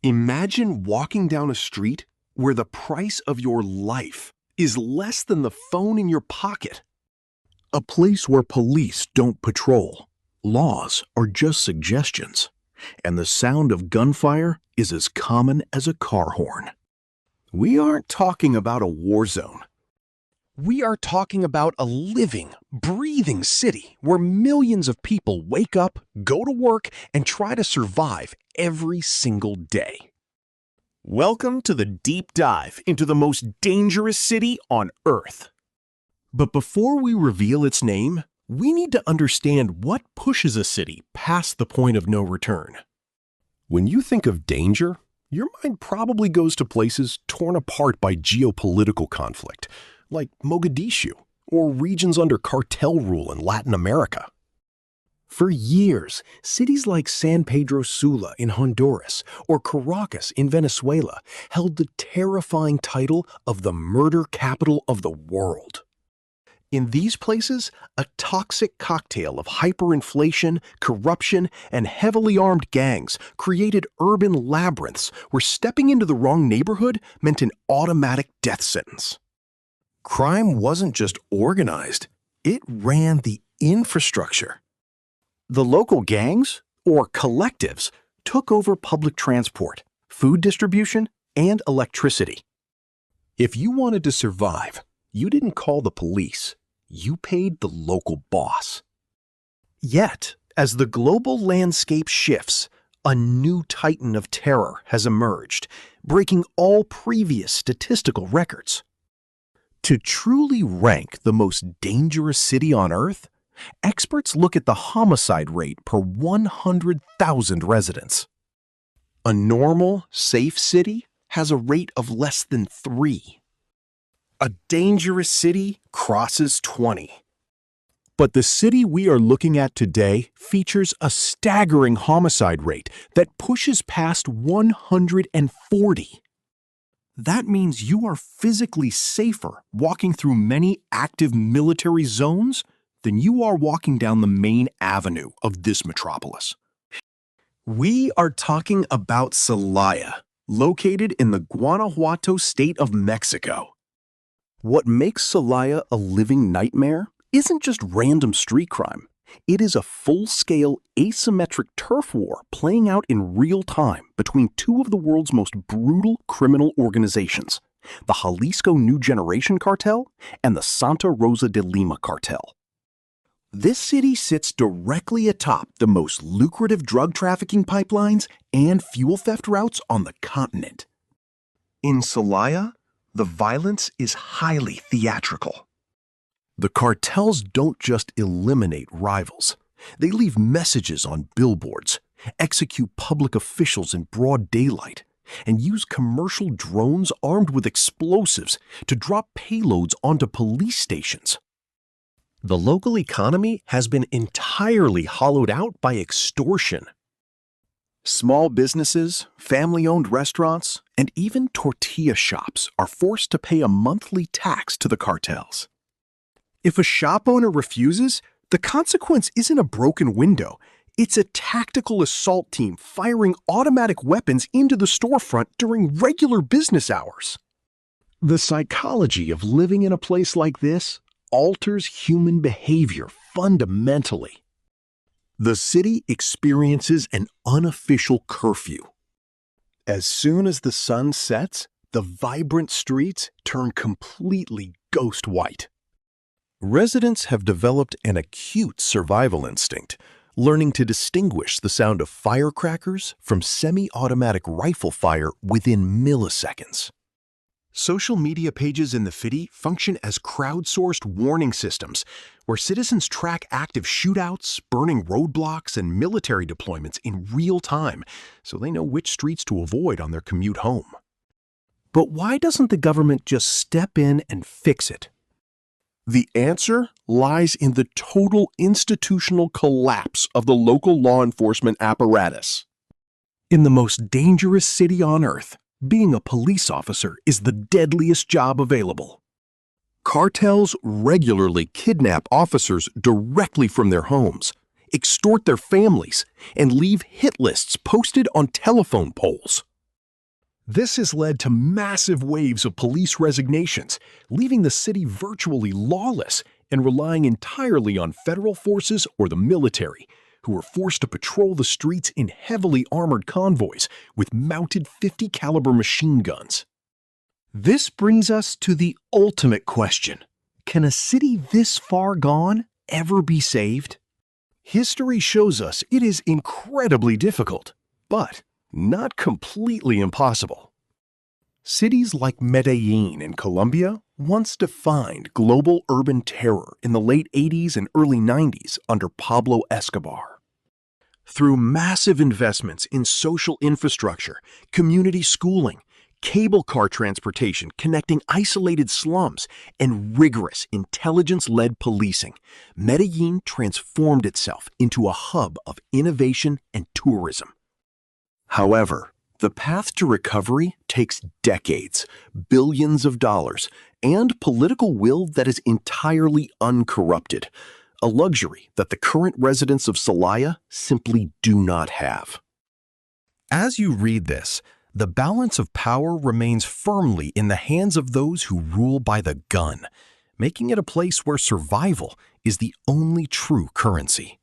Imagine walking down a street where the price of your life is less than the phone in your pocket. A place where police don't patrol, laws are just suggestions, and the sound of gunfire is as common as a car horn. We aren't talking about a war zone. We are talking about a living, breathing city where millions of people wake up, go to work, and try to survive every single day. Welcome to the deep dive into the most dangerous city on Earth. But before we reveal its name, we need to understand what pushes a city past the point of no return. When you think of danger, your mind probably goes to places torn apart by geopolitical conflict, like Mogadishu, or regions under cartel rule in Latin America. For years, cities like San Pedro Sula in Honduras or Caracas in Venezuela held the terrifying title of the murder capital of the world. In these places, a toxic cocktail of hyperinflation, corruption, and heavily armed gangs created urban labyrinths where stepping into the wrong neighborhood meant an automatic death sentence. Crime wasn't just organized, it ran the infrastructure. The local gangs, or collectives, took over public transport, food distribution, and electricity. If you wanted to survive, you didn't call the police, you paid the local boss. Yet, as the global landscape shifts, a new titan of terror has emerged, breaking all previous statistical records. To truly rank the most dangerous city on Earth, experts look at the homicide rate per 100,000 residents. A normal, safe city has a rate of less than 3. A dangerous city crosses 20. But the city we are looking at today features a staggering homicide rate that pushes past 140. That means you are physically safer walking through many active military zones than you are walking down the main avenue of this metropolis. We are talking about Celaya, located in the Guanajuato state of Mexico. What makes Celaya a living nightmare isn't just random street crime. It is a full-scale asymmetric turf war playing out in real time between two of the world's most brutal criminal organizations, the Jalisco New Generation Cartel and the Santa Rosa de Lima Cartel. This city sits directly atop the most lucrative drug trafficking pipelines and fuel theft routes on the continent. In Celaya, the violence is highly theatrical. The cartels don't just eliminate rivals. They leave messages on billboards, execute public officials in broad daylight, and use commercial drones armed with explosives to drop payloads onto police stations. The local economy has been entirely hollowed out by extortion. Small businesses, family-owned restaurants, and even tortilla shops are forced to pay a monthly tax to the cartels. If a shop owner refuses, the consequence isn't a broken window. It's a tactical assault team firing automatic weapons into the storefront during regular business hours. The psychology of living in a place like this alters human behavior fundamentally. The city experiences an unofficial curfew. As soon as the sun sets, the vibrant streets turn completely ghost white. Residents have developed an acute survival instinct, learning to distinguish the sound of firecrackers from semi-automatic rifle fire within milliseconds. Social media pages in the city function as crowdsourced warning systems, where citizens track active shootouts, burning roadblocks, and military deployments in real time, so they know which streets to avoid on their commute home. But why doesn't the government just step in and fix it? The answer lies in the total institutional collapse of the local law enforcement apparatus. In the most dangerous city on Earth, being a police officer is the deadliest job available. Cartels regularly kidnap officers directly from their homes, extort their families, and leave hit lists posted on telephone poles. This has led to massive waves of police resignations, leaving the city virtually lawless and relying entirely on federal forces or the military, who were forced to patrol the streets in heavily armored convoys with mounted 50 caliber machine guns. This brings us to the ultimate question. Can a city this far gone ever be saved? History shows us it is incredibly difficult, but not completely impossible. Cities like Medellin in Colombia once defined global urban terror in the late 80s and early 90s under Pablo Escobar. Through massive investments in social infrastructure, community schooling, cable car transportation connecting isolated slums, and rigorous intelligence-led policing, Medellin transformed itself into a hub of innovation and tourism. However, the path to recovery takes decades, billions of dollars, and political will that is entirely uncorrupted, a luxury that the current residents of Celaya simply do not have. As you read this, the balance of power remains firmly in the hands of those who rule by the gun, making it a place where survival is the only true currency.